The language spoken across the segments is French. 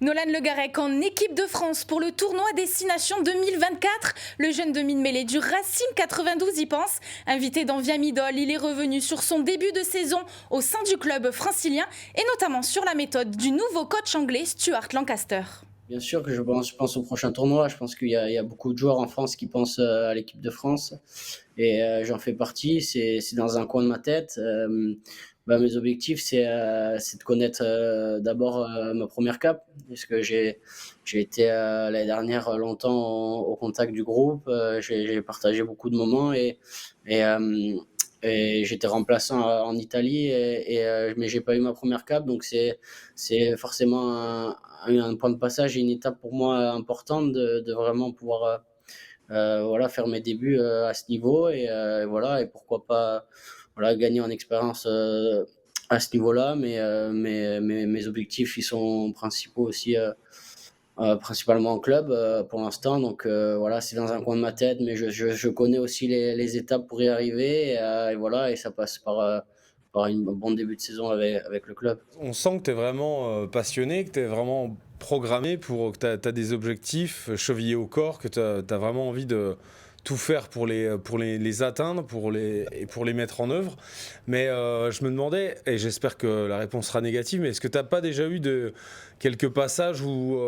Nolan Le Garec en équipe de France pour le tournoi Destination 2024. Le jeune demi-de-mêlée du Racing 92 y pense. Invité dans Viamidol, il est revenu sur son début de saison au sein du club francilien et notamment sur la méthode du nouveau coach anglais Stuart Lancaster. Bien sûr que je pense au prochain tournoi. Je pense qu'il y a beaucoup de joueurs en France qui pensent à l'équipe de France et j'en fais partie. C'est dans un coin de ma tête. Mes objectifs, c'est de connaître d'abord ma première cape, parce que j'ai été l'année dernière longtemps au contact du groupe. J'ai partagé beaucoup de moments et, euh, et j'étais remplaçant en Italie mais j'ai pas eu ma première cape, donc c'est forcément un point de passage et une étape pour moi importante de vraiment pouvoir voilà, faire mes débuts à ce niveau et pourquoi pas voilà, gagner en expérience à ce niveau-là. Mais mes objectifs ils sont principaux aussi, principalement en club pour l'instant. Donc voilà, c'est dans un coin de ma tête, mais je connais aussi les étapes pour y arriver et voilà, et ça passe par un bon début de saison avec le club. On sent que tu es vraiment passionné, que tu es vraiment programmé, pour que tu as des objectifs chevillés au corps, que tu as vraiment envie de tout faire pour les atteindre, et pour les mettre en œuvre. Mais je me demandais, et j'espère que la réponse sera négative, mais est-ce que tu n'as pas déjà eu quelques passages où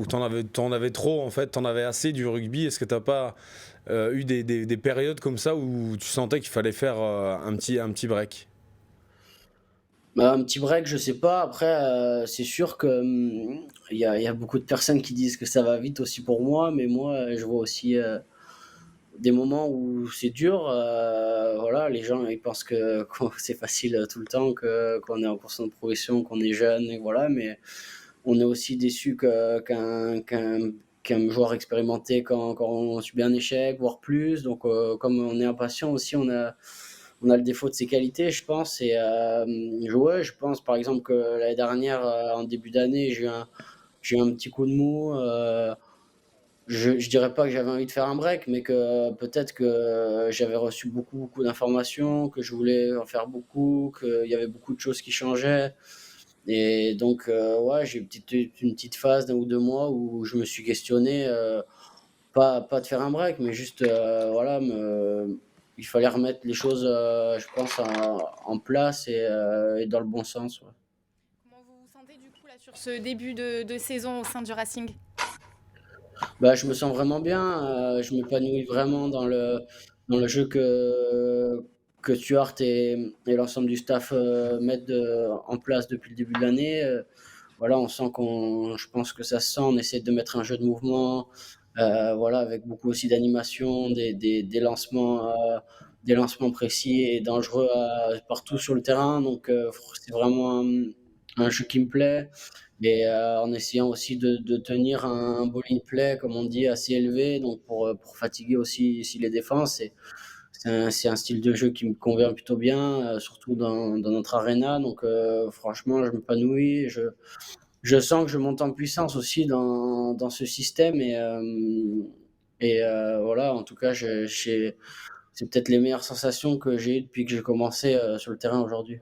t'en avais trop, en fait, t'en avais assez du rugby? Est-ce que tu n'as pas eu des périodes comme ça où tu sentais qu'il fallait faire un petit break? Bah, un petit break, je sais pas. Après, c'est sûr que, il y a beaucoup de personnes qui disent que ça va vite aussi pour moi, mais moi, je vois aussi, des moments où c'est dur. Voilà, les gens, ils pensent que c'est facile tout le temps, qu'on est en course de progression, qu'on est jeune et voilà, mais on est aussi déçu qu'un joueur expérimenté quand on subit un échec, voire plus. Donc, comme on est impatient aussi, on a le défaut de ses qualités, je pense. Ouais, je pense par exemple que l'année dernière, en début d'année, j'ai eu un petit coup de mou. Je dirais pas que j'avais envie de faire un break, mais que peut-être que j'avais reçu beaucoup d'informations, que je voulais en faire beaucoup, qu'il y avait beaucoup de choses qui changeaient. Et donc, ouais, j'ai une petite phase d'un ou 2 mois où je me suis questionné, pas de faire un break, mais juste, voilà, il fallait remettre les choses, je pense, en place et dans le bon sens. Ouais. Comment vous vous sentez du coup là sur ce début de saison au sein du Racing? Bah, je me sens vraiment bien, je m'épanouis vraiment dans le jeu que Stuart et l'ensemble du staff mettent en place depuis le début de l'année. Voilà, on sent je pense que ça se sent, on essaie de mettre un jeu de mouvement, voilà, avec beaucoup aussi d'animation, des lancements précis et dangereux partout sur le terrain. Donc, c'est vraiment un jeu qui me plaît. Et en essayant aussi de tenir un bowling play, comme on dit, assez élevé, donc pour fatiguer aussi les défenses. C'est un style de jeu qui me convient plutôt bien, surtout dans notre arena. Donc franchement, je m'épanouis. Je sens que je monte en puissance aussi dans ce système. Voilà, en tout cas, c'est peut-être les meilleures sensations que j'ai eues depuis que j'ai commencé sur le terrain aujourd'hui.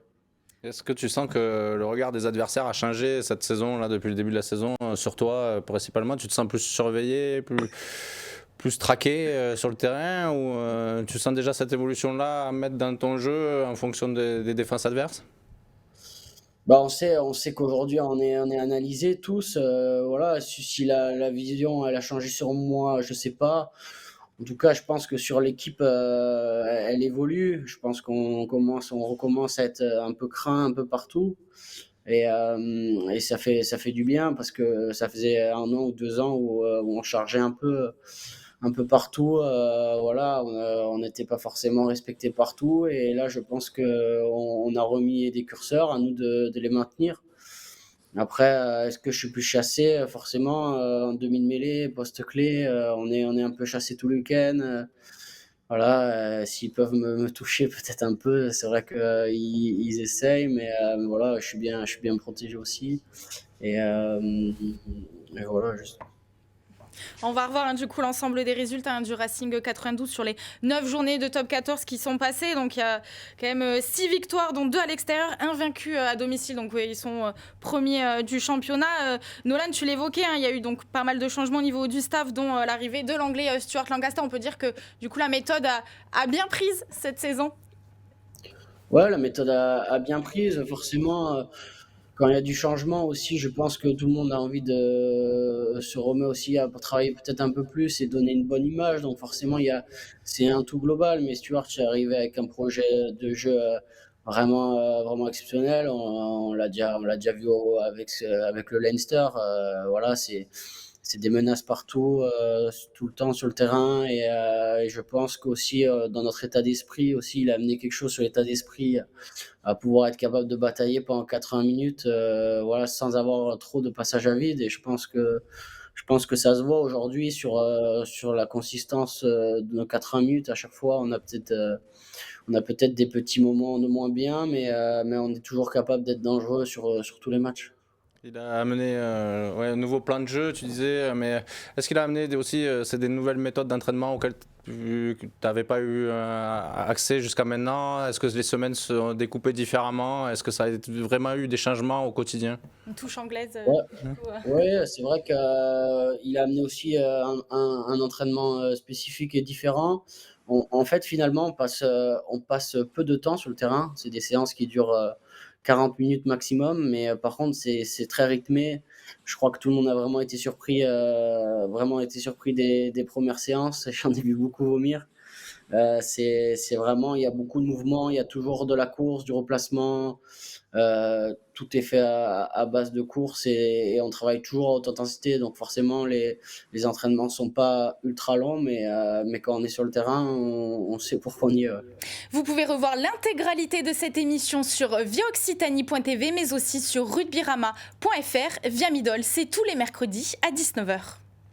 Est-ce que tu sens que le regard des adversaires a changé cette saison, là, depuis le début de la saison, sur toi, principalement? Tu te sens plus surveillé, plus traqué sur le terrain, ou tu sens déjà cette évolution-là à mettre dans ton jeu en fonction des défenses adverses? Bah, on sait qu'aujourd'hui on est analysés tous, voilà. Si la vision elle a changé sur moi, je sais pas. En tout cas, je pense que sur l'équipe, elle évolue. Je pense on recommence à être un peu craint un peu partout et ça fait du bien parce que ça faisait 1 an ou 2 ans où on chargeait un peu partout, voilà, on n'était pas forcément respecté partout et là, je pense qu'on a remis des curseurs, à nous de les maintenir. Après, est-ce que je suis plus chassé? Forcément, en demi de mêlée, poste clé, on est un peu chassé tout le week-end, voilà, s'ils peuvent me toucher peut-être un peu, c'est vrai qu'ils essayent, mais voilà, je suis bien protégé aussi et hem et voilà, juste. On va revoir du coup l'ensemble des résultats du Racing 92 sur les 9 journées de top 14 qui sont passées. Donc il y a quand même 6 victoires, dont 2 à l'extérieur, un vaincu à domicile. Donc ils sont premiers du championnat. Nolan, tu l'évoquais, il y a eu donc pas mal de changements au niveau du staff, dont l'arrivée de l'anglais Stuart Lancaster. On peut dire que du coup la méthode a bien prise cette saison. Ouais, la méthode a bien prise. Forcément, quand il y a du changement aussi, je pense que tout le monde a envie de se remet aussi à travailler peut-être un peu plus et donner une bonne image. Donc forcément, c'est un tout global. Mais Stuart est arrivé avec un projet de jeu vraiment exceptionnel. On l'a déjà vu avec le Leinster. Voilà, c'est des menaces partout, tout le temps sur le terrain. Et je pense qu'aussi, dans notre état d'esprit, aussi, il a amené quelque chose sur l'état d'esprit à pouvoir être capable de batailler pendant 80 minutes, voilà, sans avoir trop de passage à vide. Et je pense que ça se voit aujourd'hui sur la consistance de nos 80 minutes. À chaque fois, on a peut-être des petits moments de moins bien, mais on est toujours capable d'être dangereux sur tous les matchs. Il a amené un nouveau plan de jeu, tu disais, mais est-ce qu'il a amené aussi c'est des nouvelles méthodes d'entraînement auxquelles tu n'avais pas eu accès jusqu'à maintenant? Est-ce que les semaines sont découpées différemment? Est-ce que ça a vraiment eu des changements au quotidien? Une touche anglaise. Ouais, ouais, c'est vrai qu'il a amené aussi un entraînement spécifique et différent. En fait, finalement, on passe peu de temps sur le terrain. C'est des séances qui durent 40 minutes maximum, mais par contre, c'est très rythmé. Je crois que tout le monde a vraiment été surpris des premières séances. J'en ai vu beaucoup vomir. C'est vraiment, il y a beaucoup de mouvements, il y a toujours de la course, du replacement. Tout est fait à base de course et on travaille toujours à haute intensité. Donc forcément, les entraînements ne sont pas ultra longs, mais quand on est sur le terrain, on sait pourquoi on y est. Ouais. Vous pouvez revoir l'intégralité de cette émission sur viaoccitanie.tv, mais aussi sur rugbyrama.fr. Via Midol, c'est tous les mercredis à 19h.